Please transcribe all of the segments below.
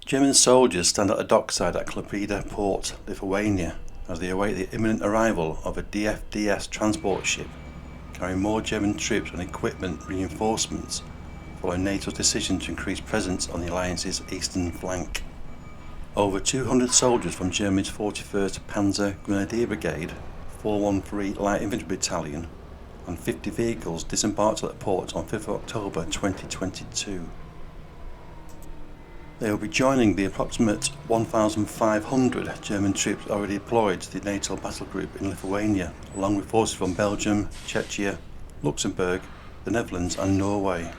German soldiers stand at a dockside at Klaipėda port, Lithuania, as they await the imminent arrival of a DFDS transport ship carrying more German troops and equipment reinforcements following NATO's decision to increase presence on the alliance's eastern flank. Over 200 soldiers from Germany's 41st Panzer Grenadier Brigade, 413 Light Infantry Battalion, and 50 vehicles disembarked at the port on 5th October 2022. They will be joining the approximate 1,500 German troops already deployed to the NATO battle group in Lithuania, along with forces from Belgium, Czechia, Luxembourg, the Netherlands and Norway.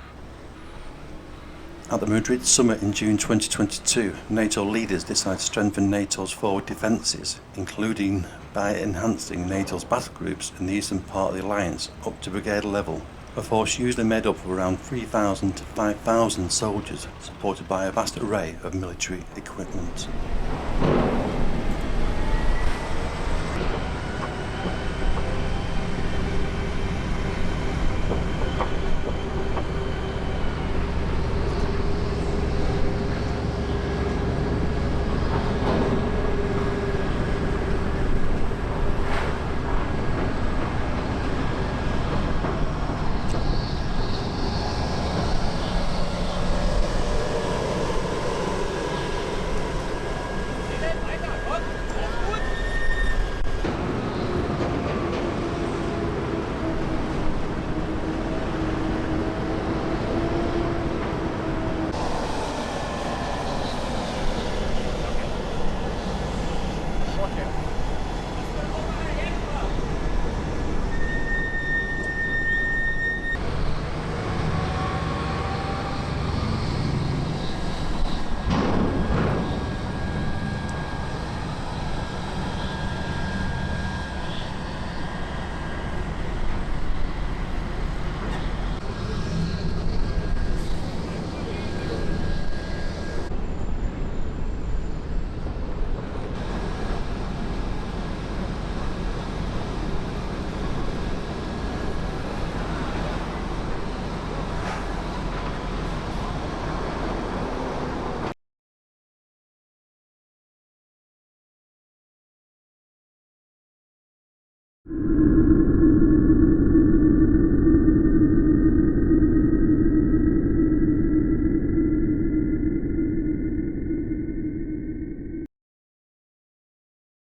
At the Madrid summit in June 2022, NATO leaders decided to strengthen NATO's forward defences, including by enhancing NATO's battle groups in the eastern part of the alliance up to brigade level, a force usually made up of around 3,000 to 5,000 soldiers, supported by a vast array of military equipment.